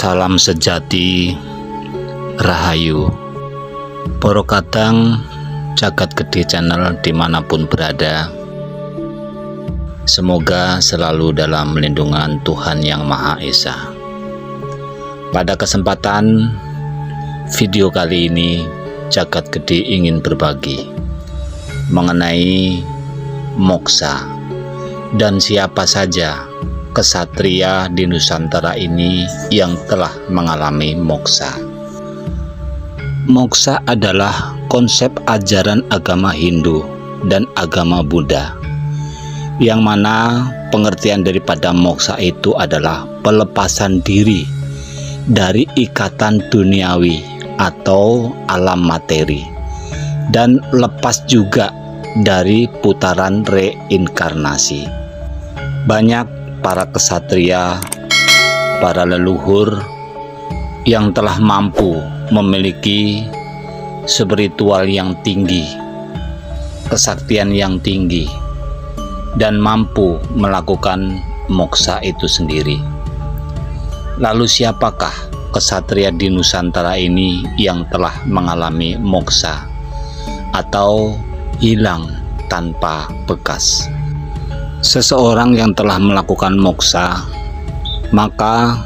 Salam sejati, Rahayu, Poro Kadang, Jagat Gede Channel dimanapun berada. Semoga selalu dalam lindungan Tuhan Yang Maha Esa. Pada kesempatan video kali ini, Jagat Gede ingin berbagi mengenai moksa dan siapa saja kesatria di Nusantara ini yang telah mengalami moksa. Moksa adalah konsep ajaran agama Hindu dan agama Buddha, yang mana pengertian daripada moksa itu adalah pelepasan diri dari ikatan duniawi atau alam materi, dan lepas juga dari putaran reinkarnasi. Banyak para kesatria, para leluhur yang telah mampu memiliki spiritual yang tinggi, kesaktian yang tinggi, dan mampu melakukan moksa itu sendiri. Lalu siapakah kesatria di Nusantara ini yang telah mengalami moksa atau hilang tanpa bekas? Seseorang yang telah melakukan moksa, maka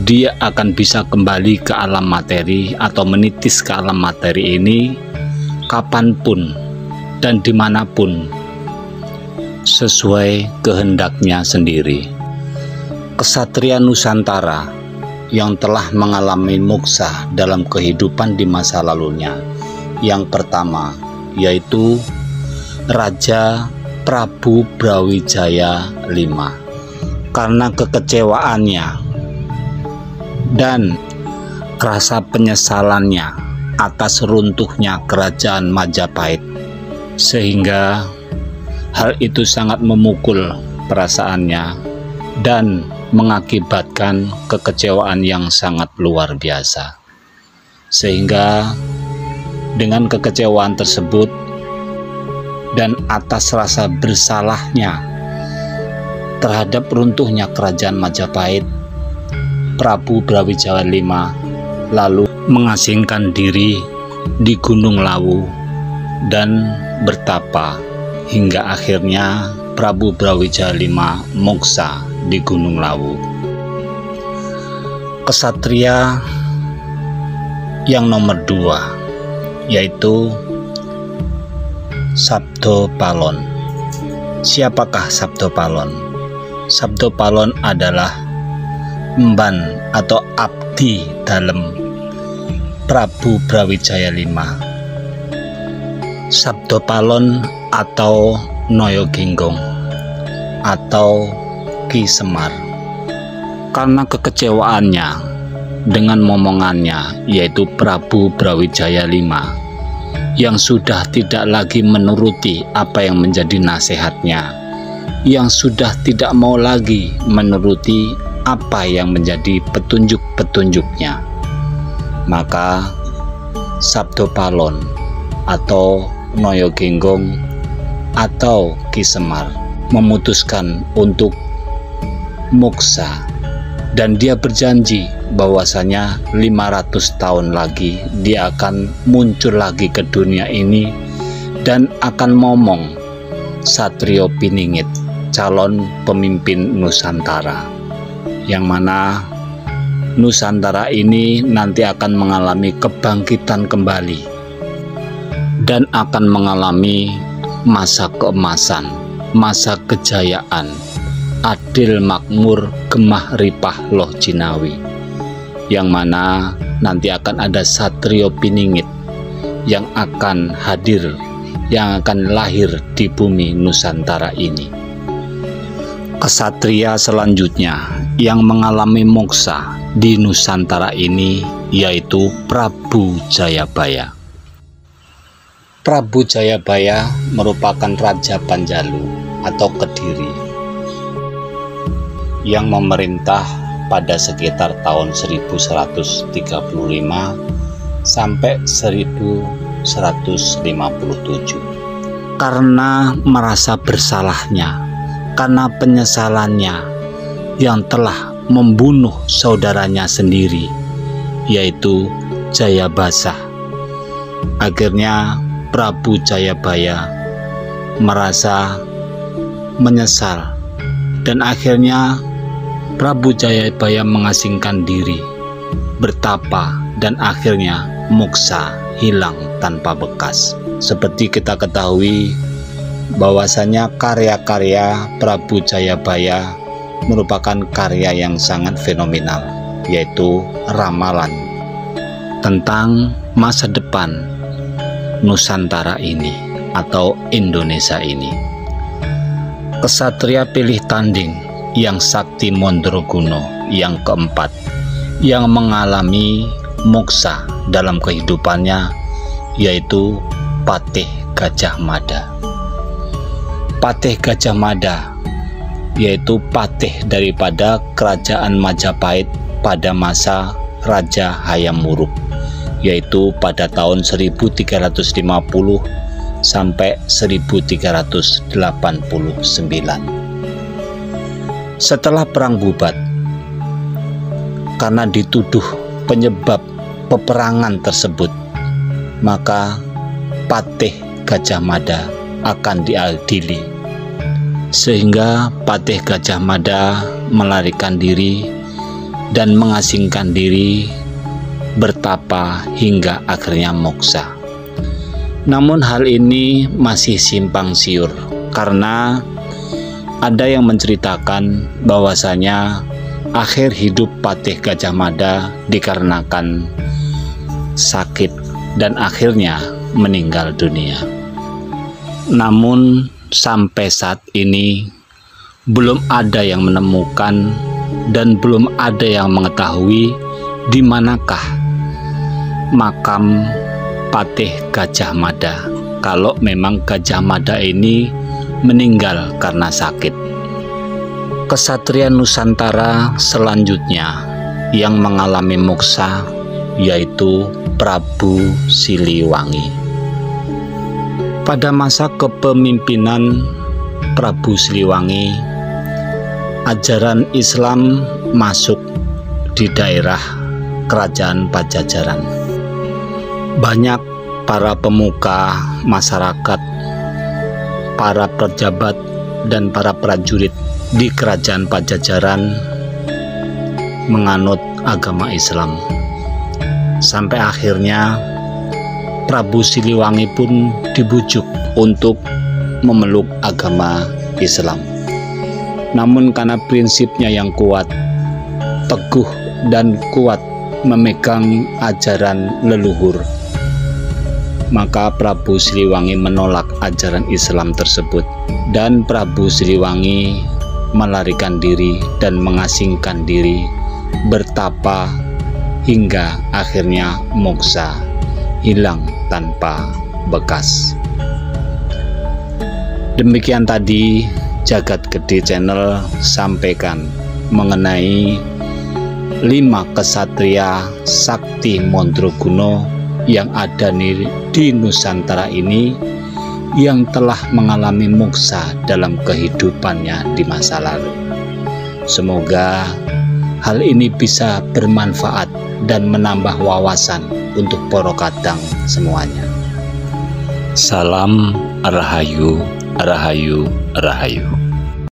dia akan bisa kembali ke alam materi atau menitis ke alam materi ini kapanpun dan dimanapun sesuai kehendaknya sendiri. Kesatria Nusantara yang telah mengalami moksa dalam kehidupan di masa lalunya, yang pertama yaitu Raja Prabu Brawijaya V, karena kekecewaannya dan rasa penyesalannya atas runtuhnya kerajaan Majapahit, sehingga hal itu sangat memukul perasaannya dan mengakibatkan kekecewaan yang sangat luar biasa. Sehingga dengan kekecewaan tersebut dan atas rasa bersalahnya terhadap runtuhnya kerajaan Majapahit, Prabu Brawijaya V lalu mengasingkan diri di Gunung Lawu dan bertapa, hingga akhirnya Prabu Brawijaya V moksa di Gunung Lawu. Kesatria yang nomor 2 yaitu Sabdo Palon. Siapakah Sabdo Palon? Sabdo Palon adalah emban atau abdi dalam Prabu Brawijaya V. Sabdo Palon atau Noyo Genggong atau Ki Semar, karena kekecewaannya dengan momongannya yaitu Prabu Brawijaya V yang sudah tidak lagi menuruti apa yang menjadi nasihatnya, yang sudah tidak mau lagi menuruti apa yang menjadi petunjuk-petunjuknya, maka Sabdo Palon atau Noyo Genggong atau Ki Semar memutuskan untuk moksa, dan dia berjanji bahwasanya 500 tahun lagi dia akan muncul lagi ke dunia ini dan akan momong Satrio Piningit, calon pemimpin Nusantara, yang mana Nusantara ini nanti akan mengalami kebangkitan kembali dan akan mengalami masa keemasan, masa kejayaan, adil makmur, gemah ripah loh jinawi, yang mana nanti akan ada Satrio Piningit yang akan hadir, yang akan lahir di bumi Nusantara ini. Kesatria selanjutnya yang mengalami moksa di Nusantara ini yaitu Prabu Jayabaya. Prabu Jayabaya merupakan Raja Panjalu atau Kediri yang memerintah pada sekitar tahun 1135 sampai 1157. Karena merasa bersalahnya, karena penyesalannya yang telah membunuh saudaranya sendiri, yaitu Jayabasa. Akhirnya Prabu Jayabaya merasa menyesal, dan akhirnya Prabu Jayabaya mengasingkan diri, bertapa, dan akhirnya moksa, hilang tanpa bekas. Seperti kita ketahui bahwasanya karya-karya Prabu Jayabaya merupakan karya yang sangat fenomenal, yaitu ramalan tentang masa depan Nusantara ini atau Indonesia ini. Kesatria pilih tanding yang sakti Mondraguna yang keempat, yang mengalami moksa dalam kehidupannya, yaitu Patih Gajah Mada. Patih Gajah Mada yaitu patih daripada kerajaan Majapahit pada masa Raja Hayam Wuruk, yaitu pada tahun 1350 sampai 1389. Setelah perang bubat, karena dituduh penyebab peperangan tersebut, maka Patih Gajah Mada akan diadili, sehingga Patih Gajah Mada melarikan diri dan mengasingkan diri, bertapa hingga akhirnya moksa. Namun hal ini masih simpang siur, karena ada yang menceritakan bahwasanya akhir hidup Patih Gajah Mada dikarenakan sakit dan akhirnya meninggal dunia. Namun sampai saat ini belum ada yang menemukan dan belum ada yang mengetahui di manakah makam Patih Gajah Mada, kalau memang Gajah Mada ini meninggal karena sakit. Kesatria Nusantara selanjutnya yang mengalami moksa yaitu Prabu Siliwangi. Pada masa kepemimpinan Prabu Siliwangi, ajaran Islam masuk di daerah kerajaan Pajajaran. Banyak para pemuka masyarakat, para pejabat, dan para prajurit di kerajaan Pajajaran menganut agama Islam. Sampai akhirnya Prabu Siliwangi pun dibujuk untuk memeluk agama Islam. Namun karena prinsipnya yang kuat, teguh dan kuat memegang ajaran leluhur, maka Prabu Siliwangi menolak ajaran Islam tersebut, dan Prabu Siliwangi melarikan diri dan mengasingkan diri, bertapa hingga akhirnya moksa, hilang tanpa bekas. Demikian tadi Jagat Gede Channel sampaikan mengenai 5 kesatria sakti Mondraguna yang ada di Nusantara ini, yang telah mengalami moksa dalam kehidupannya di masa lalu. Semoga hal ini bisa bermanfaat dan menambah wawasan untuk para kadang semuanya. Salam Rahayu, Rahayu, Rahayu.